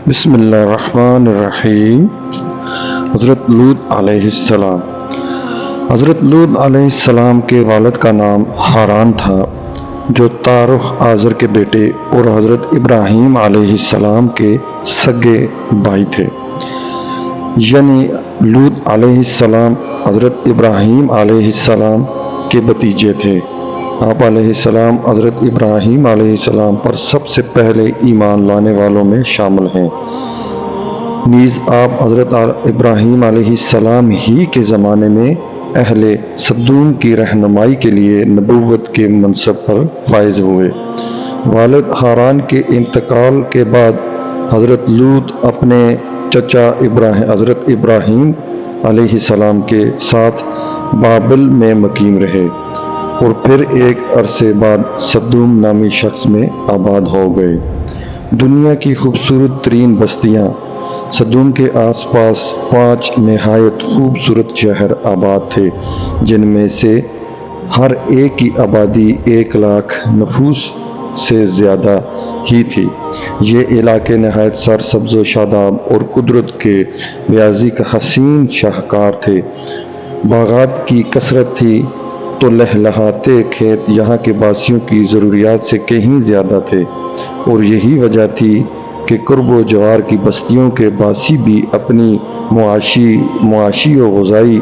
بسم اللہ الرحمن الرحیم۔ حضرت لوط علیہ السلام۔ حضرت لوط علیہ السلام کے والد کا نام ہاران تھا، جو تارخ آزر کے بیٹے اور حضرت ابراہیم علیہ السلام کے سگے بھائی تھے۔ یعنی لوط علیہ السلام حضرت ابراہیم علیہ السلام کے بھتیجے تھے۔ آپ علیہ السلام حضرت ابراہیم علیہ السلام پر سب سے پہلے ایمان لانے والوں میں شامل ہیں۔ نیز آپ حضرت ابراہیم علیہ السلام ہی کے زمانے میں اہل سدوم کی رہنمائی کے لیے نبوت کے منصب پر فائز ہوئے۔ والد ہاران کے انتقال کے بعد حضرت لوط اپنے چچا حضرت ابراہیم علیہ السلام کے ساتھ بابل میں مقیم رہے اور پھر ایک عرصے بعد سدوم نامی شخص میں آباد ہو گئے۔ دنیا کی خوبصورت ترین بستیاں سدوم کے آس پاس 5 نہایت خوبصورت شہر آباد تھے، جن میں سے ہر ایک کی آبادی 1,00,000 نفوس سے زیادہ ہی تھی۔ یہ علاقے نہایت سرسبز و شاداب اور قدرت کے بیاضی کا حسین شاہکار تھے۔ باغات کی کثرت تھی تو لہلہاتے کھیت یہاں کے باسیوں کی ضروریات سے کہیں زیادہ تھے، اور یہی وجہ تھی کہ قرب و جوار کی بستیوں کے باسی بھی اپنی معاشی و غذائی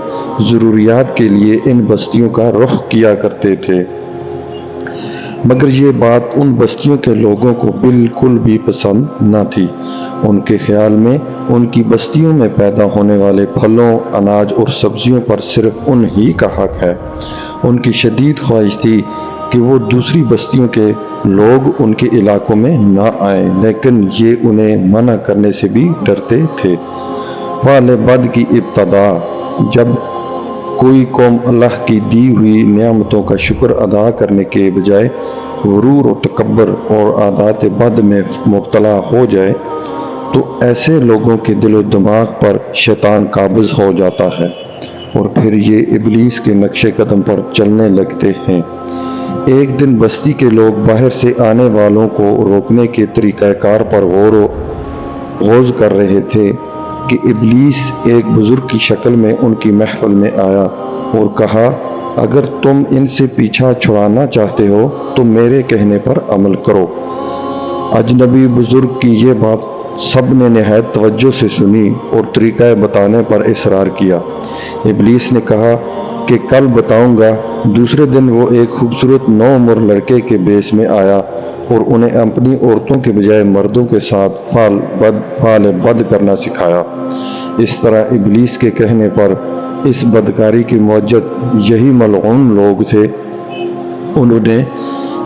ضروریات کے لیے ان بستیوں کا رخ کیا کرتے تھے۔ مگر یہ بات ان بستیوں کے لوگوں کو بالکل بھی پسند نہ تھی۔ ان کے خیال میں ان کی بستیوں میں پیدا ہونے والے پھلوں، اناج اور سبزیوں پر صرف ان ہی کا حق ہے۔ ان کی شدید خواہش تھی کہ وہ دوسری بستیوں کے لوگ ان کے علاقوں میں نہ آئیں، لیکن یہ انہیں منع کرنے سے بھی ڈرتے تھے۔ فعل بد کی ابتدا۔ جب کوئی قوم اللہ کی دی ہوئی نعمتوں کا شکر ادا کرنے کے بجائے غرور و تکبر اور عادات بد میں مبتلا ہو جائے تو ایسے لوگوں کے دل و دماغ پر شیطان قابض ہو جاتا ہے اور پھر یہ ابلیس کے نقش قدم پر چلنے لگتے ہیں۔ ایک دن بستی کے لوگ باہر سے آنے والوں کو روکنے کے طریقہ کار پر غور و خوض کر رہے تھے کہ ابلیس ایک بزرگ کی شکل میں ان کی محفل میں آیا اور کہا، اگر تم ان سے پیچھا چھڑانا چاہتے ہو تو میرے کہنے پر عمل کرو۔ اجنبی بزرگ کی یہ بات سب نے نہایت توجہ سے سنی اور طریقہ بتانے پر اصرار کیا۔ ابلیس نے کہا کہ کل بتاؤں گا۔ دوسرے دن وہ ایک خوبصورت نوعمر لڑکے کے بیس میں آیا اور انہیں اپنی عورتوں کے بجائے مردوں کے ساتھ فعل بد کرنا سکھایا۔ اس طرح ابلیس کے کہنے پر اس بدکاری کی موجد یہی ملعون لوگ تھے۔ انہوں نے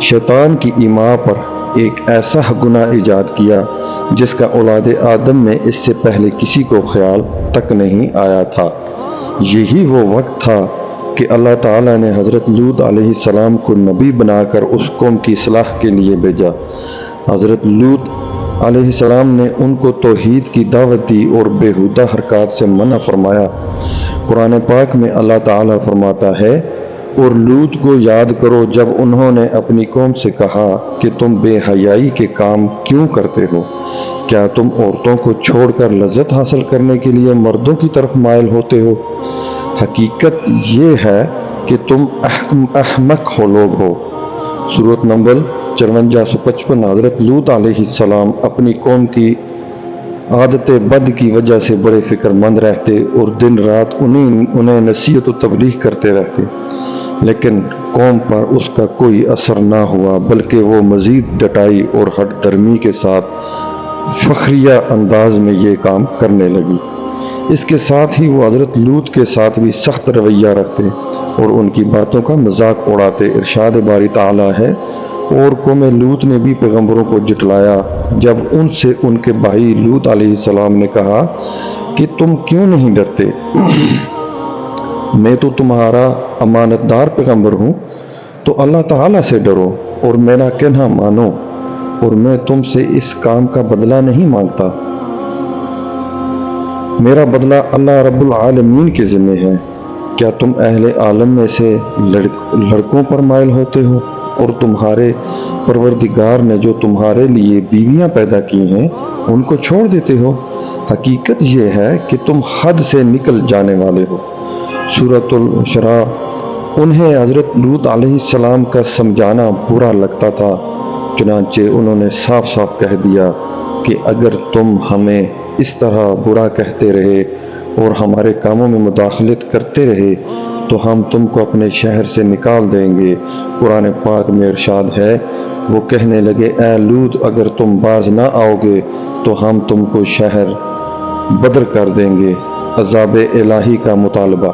شیطان کی ایما پر ایک ایسا گناہ ایجاد کیا جس کا اولاد آدم میں اس سے پہلے کسی کو خیال تک نہیں آیا تھا۔ یہی وہ وقت تھا کہ اللہ تعالیٰ نے حضرت لوط علیہ السلام کو نبی بنا کر اس قوم کی اصلاح کے لیے بھیجا۔ حضرت لوط علیہ السلام نے ان کو توحید کی دعوت دی اور بیہودہ حرکات سے منع فرمایا۔ قرآن پاک میں اللہ تعالیٰ فرماتا ہے، اور لوط کو یاد کرو جب انہوں نے اپنی قوم سے کہا کہ تم بے حیائی کے کام کیوں کرتے ہو؟ کیا تم عورتوں کو چھوڑ کر لذت حاصل کرنے کے لیے مردوں کی طرف مائل ہوتے ہو؟ حقیقت یہ ہے کہ تم احمق لوگ ہو۔ سورۃ نمل 54-155۔ حضرت لوط علیہ السلام اپنی قوم کی عادت بد کی وجہ سے بڑے فکر مند رہتے اور دن رات انہیں نصیحت و تبلیغ کرتے رہتے، لیکن قوم پر اس کا کوئی اثر نہ ہوا، بلکہ وہ مزید ڈٹائی اور ہٹ درمی کے ساتھ فخریہ انداز میں یہ کام کرنے لگی۔ اس کے ساتھ ہی وہ حضرت لوط کے ساتھ بھی سخت رویہ رکھتے اور ان کی باتوں کا مذاق اڑاتے۔ ارشاد باری تعالیٰ ہے، اور قوم لوط نے بھی پیغمبروں کو جھٹلایا جب ان سے ان کے بھائی لوط علیہ السلام نے کہا کہ تم کیوں نہیں ڈرتے؟ میں تو تمہارا امانت دار پیغمبر ہوں، تو اللہ تعالیٰ سے ڈرو اور میرا کہنا مانو، اور میں تم سے اس کام کا بدلہ نہیں مانگتا۔ میرا بدلہ اللہ رب العالمین کے ذمہ ہے۔ کیا تم اہل عالم میں سے لڑکوں پر مائل ہوتے ہو؟ اور تمہارے پروردگار نے جو تمہارے لیے بیویاں پیدا کی ہیں ان کو چھوڑ دیتے ہو؟ حقیقت یہ ہے کہ تم حد سے نکل جانے والے ہو۔ سورۃ الشرح۔ انہیں حضرت لوط علیہ السلام کا سمجھانا برا لگتا تھا، چنانچہ انہوں نے صاف صاف کہہ دیا کہ اگر تم ہمیں اس طرح برا کہتے رہے اور ہمارے کاموں میں مداخلت کرتے رہے تو ہم تم کو اپنے شہر سے نکال دیں گے۔ قرآن پاک میں ارشاد ہے، وہ کہنے لگے اے لوط اگر تم باز نہ آؤ گے تو ہم تم کو شہر بدر کر دیں گے۔ عذاب الہی کا مطالبہ۔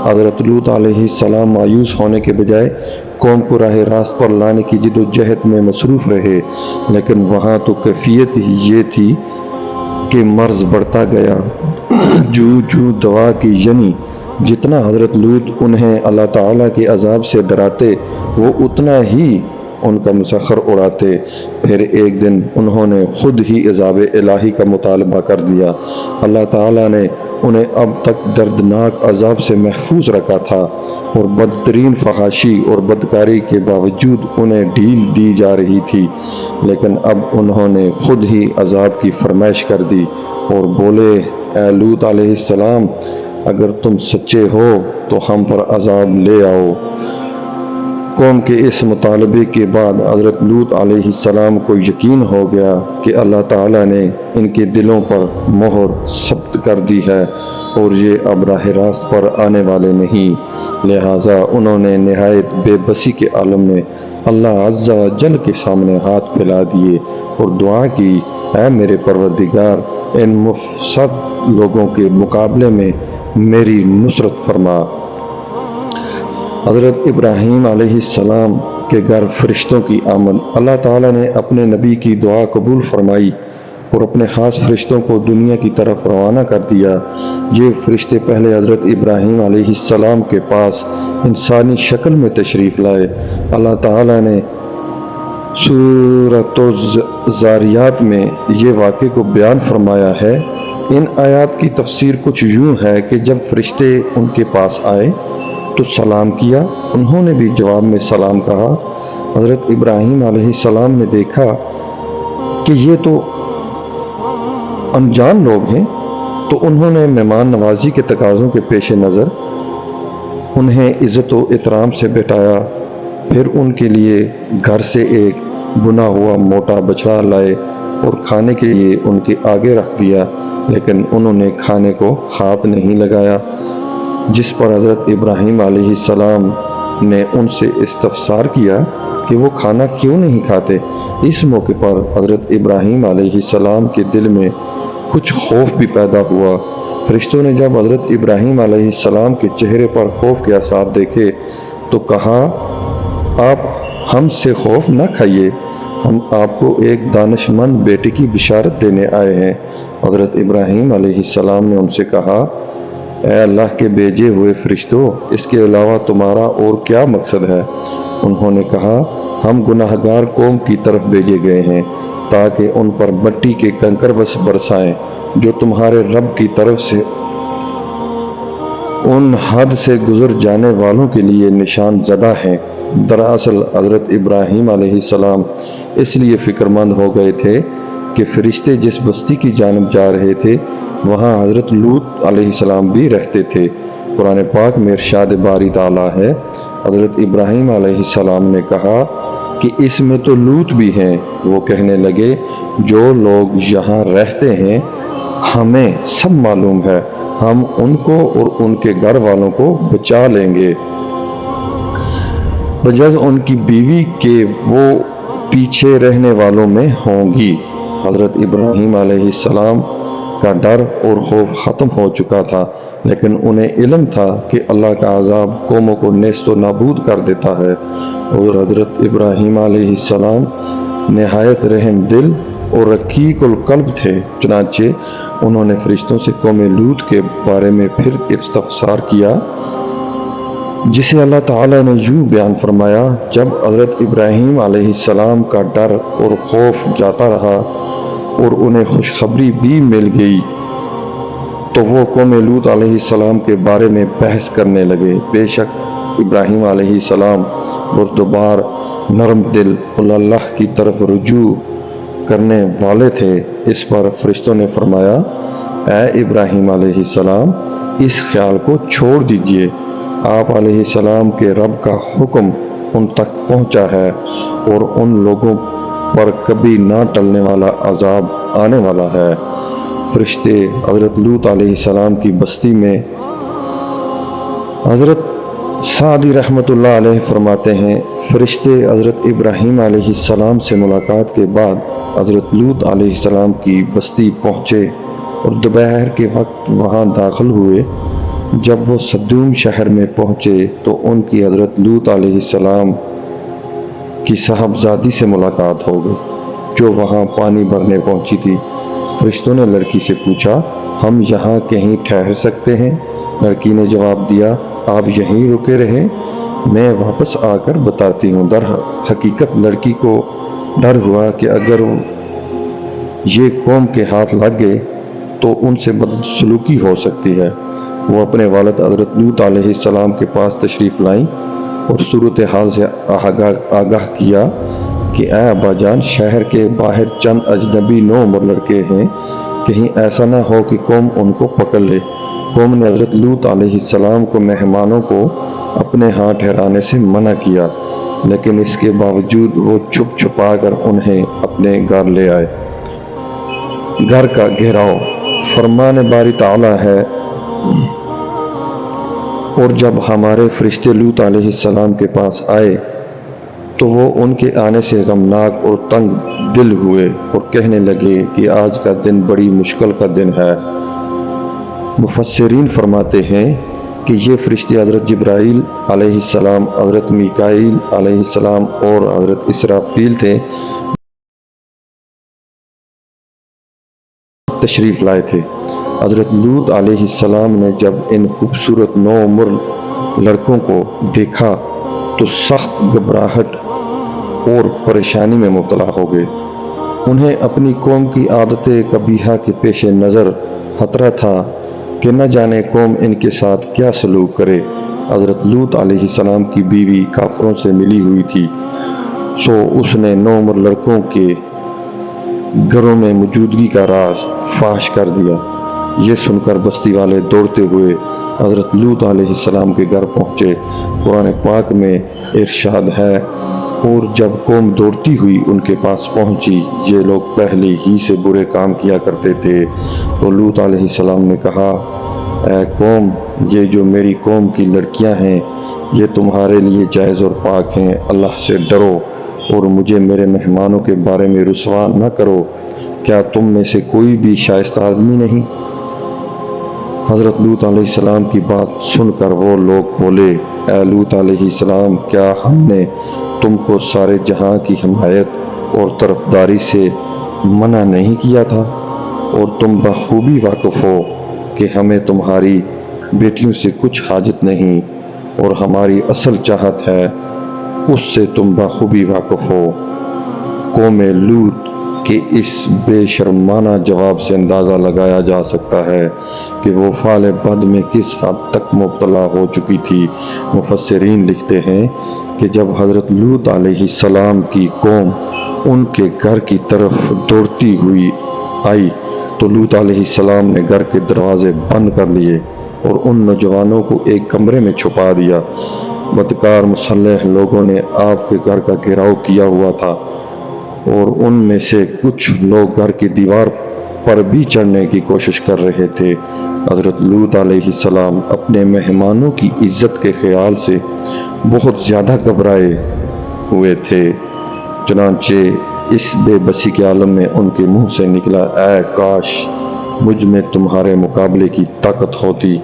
حضرت لوط علیہ السلام مایوس ہونے کے بجائے قوم کو راہ راست پر لانے کی جد و جہد میں مصروف رہے، لیکن وہاں تو کیفیت ہی یہ تھی کہ مرض بڑھتا گیا۔ جو دوا کی یعنی جتنا حضرت لوط انہیں اللہ تعالیٰ کے عذاب سے ڈراتے وہ اتنا ہی ان کا مسخر اڑاتے۔ پھر ایک دن انہوں نے خود ہی عذاب الہی کا مطالبہ کر دیا۔ اللہ تعالیٰ نے انہیں اب تک دردناک عذاب سے محفوظ رکھا تھا اور بدترین فحاشی اور بدکاری کے باوجود انہیں ڈھیل دی جا رہی تھی، لیکن اب انہوں نے خود ہی عذاب کی فرمائش کر دی اور بولے اے لوط علیہ السلام اگر تم سچے ہو تو ہم پر عذاب لے آؤ۔ قوم کے اس مطالبے کے بعد حضرت لوط علیہ السلام کو یقین ہو گیا کہ اللہ تعالیٰ نے ان کے دلوں پر مہر ثبت کر دی ہے اور یہ اب راہ راست پر آنے والے نہیں، لہٰذا انہوں نے نہایت بے بسی کے عالم میں اللہ عز و جل کے سامنے ہاتھ پھیلا دیے اور دعا کی اے میرے پروردگار ان مفسد لوگوں کے مقابلے میں میری نصرت فرما۔ حضرت ابراہیم علیہ السلام کے گھر فرشتوں کی آمد۔ اللہ تعالیٰ نے اپنے نبی کی دعا قبول فرمائی اور اپنے خاص فرشتوں کو دنیا کی طرف روانہ کر دیا۔ یہ فرشتے پہلے حضرت ابراہیم علیہ السلام کے پاس انسانی شکل میں تشریف لائے۔ اللہ تعالیٰ نے سورۃ الذاریات میں یہ واقعے کو بیان فرمایا ہے۔ ان آیات کی تفسیر کچھ یوں ہے کہ جب فرشتے ان کے پاس آئے تو سلام کیا، انہوں نے بھی جواب میں سلام کہا۔ حضرت ابراہیم علیہ السلام نے دیکھا کہ یہ تو انجان لوگ ہیں، تو انہوں نے مہمان نوازی کے تقاضوں کے پیش نظر انہیں عزت و احترام سے بٹھایا، پھر ان کے لیے گھر سے ایک بنا ہوا موٹا بچڑا لائے اور کھانے کے لیے ان کے آگے رکھ دیا، لیکن انہوں نے کھانے کو ہاتھ نہیں لگایا، جس پر حضرت ابراہیم علیہ السلام نے ان سے استفسار کیا کہ وہ کھانا کیوں نہیں کھاتے۔ اس موقع پر حضرت ابراہیم علیہ السلام کے دل میں کچھ خوف بھی پیدا ہوا۔ فرشتوں نے جب حضرت ابراہیم علیہ السلام کے چہرے پر خوف کے آثار دیکھے تو کہا آپ ہم سے خوف نہ کھائیے، ہم آپ کو ایک دانش مند بیٹے کی بشارت دینے آئے ہیں۔ حضرت ابراہیم علیہ السلام نے ان سے کہا اے اللہ کے بھیجے ہوئے فرشتوں، اس کے علاوہ تمہارا اور کیا مقصد ہے؟ انہوں نے کہا ہم گناہگار قوم کی طرف بھیجے گئے ہیں تاکہ ان پر مٹی کے کنکر بس برسائیں جو تمہارے رب کی طرف سے ان حد سے گزر جانے والوں کے لیے نشان زدہ ہیں۔ دراصل حضرت ابراہیم علیہ السلام اس لیے فکر مند ہو گئے تھے کہ فرشتے جس بستی کی جانب جا رہے تھے وہاں حضرت لوط علیہ السلام بھی رہتے تھے۔ قرآن پاک میں ارشاد باری تعالیٰ ہے، حضرت ابراہیم علیہ السلام نے کہا کہ اس میں تو لوط بھی ہیں۔ وہ کہنے لگے جو لوگ یہاں رہتے ہیں ہمیں سب معلوم ہے، ہم ان کو اور ان کے گھر والوں کو بچا لیں گے، بجز ان کی بیوی کے وہ پیچھے رہنے والوں میں ہوں گی۔ حضرت ابراہیم علیہ السلام کا ڈر اور خوف ختم ہو چکا تھا، لیکن انہیں علم تھا کہ اللہ کا عذاب قوموں کو نیست و نابود کر دیتا ہے، اور حضرت ابراہیم علیہ السلام نہایت رحم دل اور رقیق القلب تھے، چنانچہ انہوں نے فرشتوں سے قوم لوط کے بارے میں پھر استفسار کیا، جسے اللہ تعالیٰ نے یوں بیان فرمایا جب حضرت ابراہیم علیہ السلام کا ڈر اور خوف جاتا رہا اور انہیں خوشخبری بھی مل گئی تو وہ قوم لوط علیہ السلام کے بارے میں بحث کرنے لگے۔ بے شک ابراہیم علیہ السلام بردبار نرم دل اور اللہ کی طرف رجوع کرنے والے تھے۔ اس پر فرشتوں نے فرمایا، اے ابراہیم علیہ السلام، اس خیال کو چھوڑ دیجئے، آپ علیہ السلام کے رب کا حکم ان تک پہنچا ہے اور ان لوگوں پر کبھی نہ ٹلنے والا عذاب آنے والا ہے۔ فرشتے حضرت لوط علیہ السلام کی بستی میں، حضرت سعدی رحمۃ اللہ علیہ فرماتے ہیں، فرشتے حضرت ابراہیم علیہ السلام سے ملاقات کے بعد حضرت لوط علیہ السلام کی بستی پہنچے اور دوپہر کے وقت وہاں داخل ہوئے۔ جب وہ صدوم شہر میں پہنچے تو ان کی حضرت لوط علیہ السلام کی صاحبزادی سے ملاقات ہو گئی، جو وہاں پانی بھرنے پہنچی تھی۔ فرشتوں نے لڑکی سے پوچھا، ہم یہاں کہیں ٹھہر سکتے ہیں؟ لڑکی نے جواب دیا، آپ یہیں رکے رہے، میں واپس آ کر بتاتی ہوں۔ در حقیقت لڑکی کو ڈر ہوا کہ اگر یہ قوم کے ہاتھ لگ گئے تو ان سے بدسلوکی ہو سکتی ہے۔ وہ اپنے والد حضرت لوط علیہ السلام کے پاس تشریف لائیں اور صورتحال سے آگاہ کیا کہ اے ابا جان، شہر کے باہر چند اجنبی نوعمر لڑکے ہیں، کہیں ایسا نہ ہو کہ قوم ان کو پکڑ لے۔ قوم نے حضرت لوط علیہ السلام کو مہمانوں کو اپنے ہاں ٹھہرانے سے منع کیا، لیکن اس کے باوجود وہ چھپ چھپا کر انہیں اپنے گھر لے آئے۔ گھر کا گھیراؤ فرمان باری تعالیٰ ہے، اور جب ہمارے فرشتے لوط علیہ السلام کے پاس آئے تو وہ ان کے آنے سے غمناک اور تنگ دل ہوئے اور کہنے لگے کہ آج کا دن بڑی مشکل کا دن ہے۔ مفسرین فرماتے ہیں کہ یہ فرشتے حضرت جبرائیل علیہ السلام، حضرت میکائیل علیہ السلام اور حضرت اسرافیل تھے، تشریف لائے تھے۔ حضرت لوط علیہ السلام نے جب ان خوبصورت نوعمر لڑکوں کو دیکھا تو سخت گھبراہٹ اور پریشانی میں مبتلا ہو گئے۔ انہیں اپنی قوم کی عادت قبیحہ کے پیش نظر خطرہ تھا کہ نہ جانے قوم ان کے ساتھ کیا سلوک کرے۔ حضرت لوط علیہ السلام کی بیوی کافروں سے ملی ہوئی تھی، سو اس نے نوعمر لڑکوں کے گھروں میں موجودگی کا راز فاش کر دیا۔ یہ سن کر بستی والے دوڑتے ہوئے حضرت لوط علیہ السلام کے گھر پہنچے۔ قرآن پاک میں ارشاد ہے، اور جب قوم دوڑتی ہوئی ان کے پاس پہنچی، یہ لوگ پہلے ہی سے برے کام کیا کرتے تھے، تو لوط علیہ السلام نے کہا، اے قوم، یہ جو میری قوم کی لڑکیاں ہیں یہ تمہارے لیے جائز اور پاک ہیں، اللہ سے ڈرو اور مجھے میرے مہمانوں کے بارے میں رسوا نہ کرو۔ کیا تم میں سے کوئی بھی شائستہ آدمی نہیں؟ حضرت لوط علیہ السلام کی بات سن کر وہ لوگ بولے، اے لوط علیہ السلام، کیا ہم نے تم کو سارے جہاں کی حمایت اور طرفداری سے منع نہیں کیا تھا؟ اور تم بخوبی واقف ہو کہ ہمیں تمہاری بیٹیوں سے کچھ حاجت نہیں، اور ہماری اصل چاہت ہے اس سے تم بخوبی واقف ہو۔ قوم لوط کے اس بے شرمانہ جواب سے اندازہ لگایا جا سکتا ہے کہ وہ فعل بد میں کس حد تک مبتلا ہو چکی تھی۔ مفسرین لکھتے ہیں کہ جب حضرت لوط علیہ السلام کی قوم ان کے گھر کی طرف دوڑتی ہوئی آئی تو لوط علیہ السلام نے گھر کے دروازے بند کر لیے اور ان نوجوانوں کو ایک کمرے میں چھپا دیا۔ بدکار مسلح لوگوں نے آپ کے گھر کا گھیراؤ کیا ہوا تھا، اور ان میں سے کچھ لوگ گھر کی دیوار پر بھی چڑھنے کی کوشش کر رہے تھے۔ حضرت لوط علیہ السلام اپنے مہمانوں کی عزت کے خیال سے بہت زیادہ گھبرائے ہوئے تھے، چنانچہ اس بے بسی کے عالم میں ان کے منہ سے نکلا، اے کاش مجھ میں تمہارے مقابلے کی طاقت ہوتی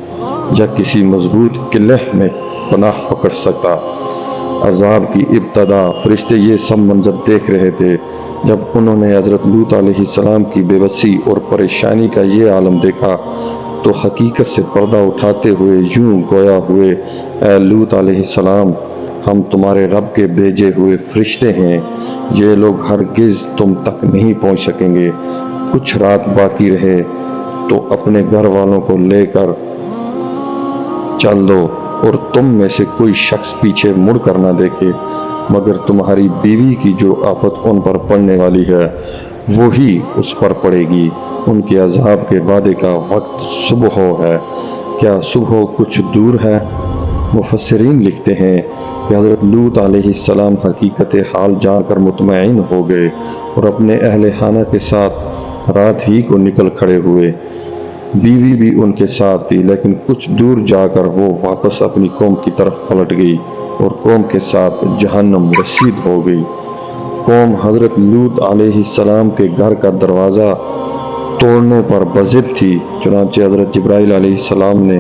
یا کسی مضبوط قلعے میں پناہ پکڑ سکتا۔ عذاب کی ابتدا فرشتے یہ سب منظر دیکھ رہے تھے۔ جب انہوں نے حضرت لوط علیہ السلام کی بے بسی اور پریشانی کا یہ عالم دیکھا تو حقیقت سے پردہ اٹھاتے ہوئے یوں گویا ہوئے، اے لوط علیہ السلام، ہم تمہارے رب کے بھیجے ہوئے فرشتے ہیں، یہ لوگ ہرگز تم تک نہیں پہنچ سکیں گے۔ کچھ رات باقی رہے تو اپنے گھر والوں کو لے کر چل دو اور تم میں سے کوئی شخص پیچھے مڑ کر نہ دیکھے۔ مگر تمہاری بیوی کی جو آفت ان پر پڑنے والی ہے وہی اس پر پڑے گی۔ ان کے عذاب کے وعدے کا وقت صبح ہے، کیا صبح کچھ دور ہے؟ مفسرین لکھتے ہیں کہ حضرت لوط علیہ السلام حقیقت حال جان کر مطمئن ہو گئے اور اپنے اہل خانہ کے ساتھ رات ہی کو نکل کھڑے ہوئے۔ بیوی بھی ان کے ساتھ تھی، لیکن کچھ دور جا کر وہ واپس اپنی قوم کی طرف پلٹ گئی اور قوم کے ساتھ جہنم رسید ہو گئی۔ قوم حضرت لوط علیہ السلام کے گھر کا دروازہ توڑنے پر بضد تھی، چنانچہ حضرت جبرائیل علیہ السلام نے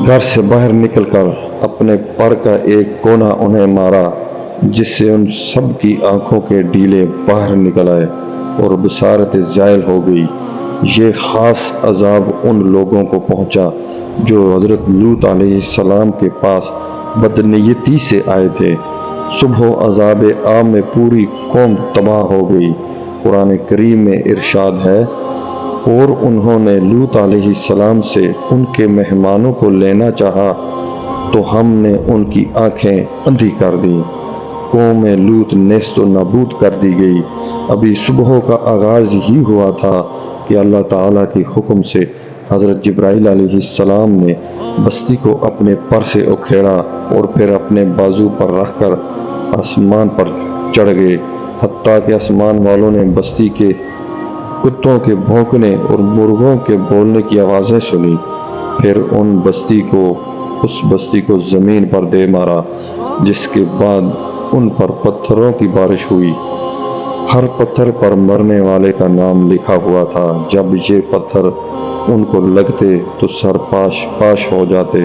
گھر سے باہر نکل کر اپنے پر کا ایک کونا انہیں مارا، جس سے ان سب کی آنکھوں کے ڈیلے باہر نکل آئے اور بصارت زائل ہو گئی۔ یہ خاص عذاب ان لوگوں کو پہنچا جو حضرت لوط علیہ السلام کے پاس بدنیتی سے آئے تھے۔ صبح عذاب عام میں پوری قوم تباہ ہو گئی۔ قرآن کریم میں ارشاد ہے، اور انہوں نے لوط علیہ السلام سے ان کے مہمانوں کو لینا چاہا تو ہم نے ان کی آنکھیں اندھی کر دیں۔ قوم لوط نیست و نابود کر دی گئی۔ ابھی صبح کا آغاز ہی ہوا تھا کہ اللہ تعالیٰ کے حکم سے حضرت جبرائیل علیہ السلام نے بستی کو اپنے پر سے اکھیڑا اور پھر اپنے بازو پر رکھ کر آسمان پر چڑھ گئے، حتیٰ کہ آسمان والوں نے بستی کے کتوں کے بھونکنے اور مرغوں کے بولنے کی آوازیں سنی۔ پھر اس بستی کو زمین پر دے مارا، جس کے بعد ان پر پتھروں کی بارش ہوئی۔ ہر پتھر پر مرنے والے کا نام لکھا ہوا تھا۔ جب یہ پتھر ان کو لگتے تو سر پاش ہو جاتے۔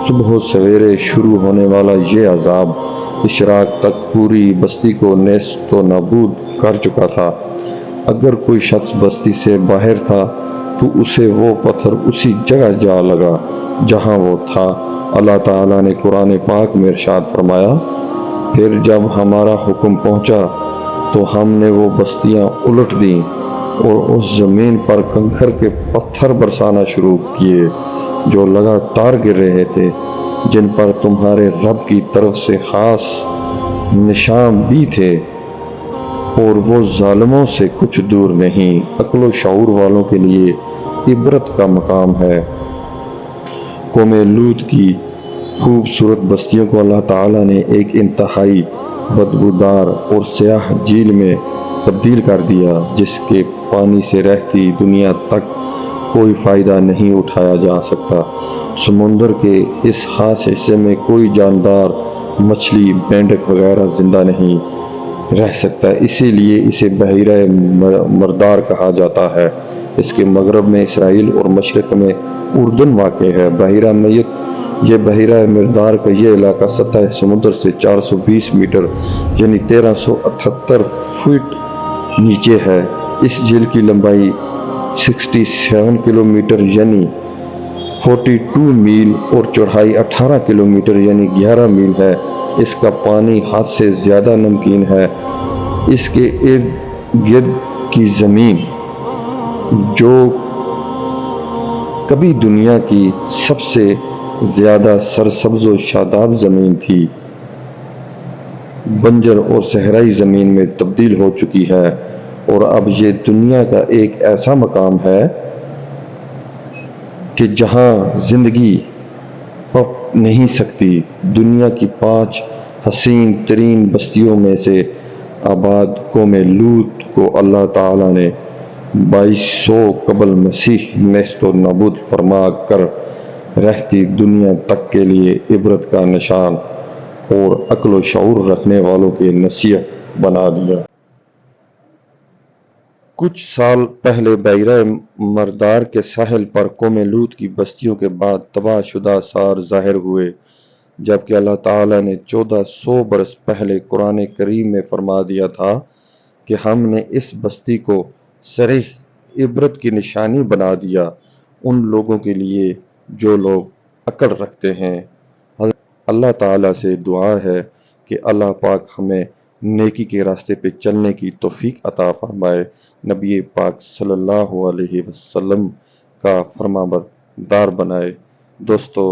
صبح سویرے شروع ہونے والا یہ عذاب اشراق تک پوری بستی کو نیست و نابود کر چکا تھا۔ اگر کوئی شخص بستی سے باہر تھا تو اسے وہ پتھر اسی جگہ جا لگا جہاں وہ تھا۔ اللہ تعالیٰ نے قرآن پاک میں ارشاد فرمایا، پھر جب ہمارا حکم پہنچا تو ہم نے وہ بستیاں الٹ دیں اور اس زمین پر کنکر کے پتھر برسانا شروع کیے جو لگاتار گر رہے تھے، جن پر تمہارے رب کی طرف سے خاص نشان بھی تھے، اور وہ ظالموں سے کچھ دور نہیں۔ عقل و شعور والوں کے لیے عبرت کا مقام ہے۔ قوم لوط کی خوبصورت بستیوں کو اللہ تعالیٰ نے ایک انتہائی بدبودار اور سیاہ جھیل میں تبدیل کر دیا، جس کے پانی سے رہتی دنیا تک کوئی فائدہ نہیں اٹھایا جا سکتا۔ سمندر کے اس خاص حصے میں کوئی جاندار، مچھلی، مینڈک وغیرہ زندہ نہیں رہ سکتا، اسی لیے اسے بحیرہ مردار کہا جاتا ہے۔ اس کے مغرب میں اسرائیل اور مشرق میں اردن واقع ہے۔ بحیرہ میت، یہ بحیرہ مردار کا یہ علاقہ سطح سمندر سے 420 میٹر یعنی 1378 فٹ نیچے ہے۔ اس جھیل کی لمبائی 67 کلومیٹر یعنی 42 میل اور چوڑائی 18 کلومیٹر یعنی 11 میل ہے۔ اس کا پانی حد سے زیادہ نمکین ہے۔ اس کے ارد گرد کی زمین، جو کبھی دنیا کی سب سے زیادہ سرسبز و شاداب زمین تھی، بنجر اور صحرائی زمین میں تبدیل ہو چکی ہے، اور اب یہ دنیا کا ایک ایسا مقام ہے کہ جہاں زندگی پنپ نہیں سکتی۔ دنیا کی 5 حسین ترین بستیوں میں سے آباد قوم لوط کو اللہ تعالیٰ نے 2200 قبل مسیح نیست و نابود فرما کر رہتی دنیا تک کے لیے عبرت کا نشان اور عقل و شعور رکھنے والوں کے نصیحت بنا دیا۔ کچھ سال پہلے بحیرہ مردار کے ساحل پر قوم لوط کی بستیوں کے بعد تباہ شدہ آثار ظاہر ہوئے، جبکہ اللہ تعالیٰ نے 1400 برس پہلے قرآن کریم میں فرما دیا تھا کہ ہم نے اس بستی کو صریح عبرت کی نشانی بنا دیا ان لوگوں کے لیے جو لوگ عقل رکھتے ہیں۔ اللہ تعالیٰ سے دعا ہے کہ اللہ پاک ہمیں نیکی کے راستے پہ چلنے کی توفیق عطا فرمائے، نبی پاک صلی اللہ علیہ وسلم کا فرمانبردار بنائے۔ دوستو،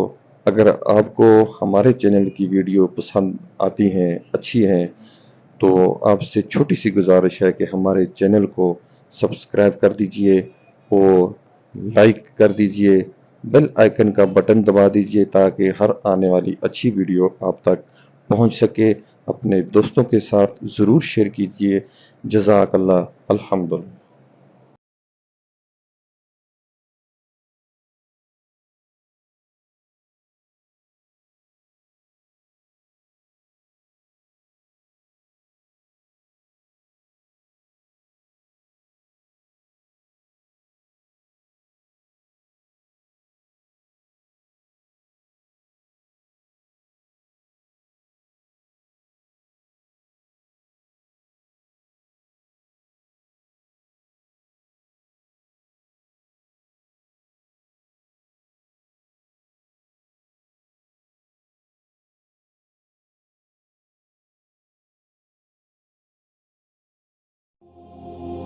اگر آپ کو ہمارے چینل کی ویڈیو پسند آتی ہیں، اچھی ہیں، تو آپ سے چھوٹی سی گزارش ہے کہ ہمارے چینل کو سبسکرائب کر دیجئے اور لائک کر دیجئے، بیل آئیکن کا بٹن دبا دیجئے تاکہ ہر آنے والی اچھی ویڈیو آپ تک پہنچ سکے۔ اپنے دوستوں کے ساتھ ضرور شیئر کیجئے۔ جزاک اللہ، الحمدللہ۔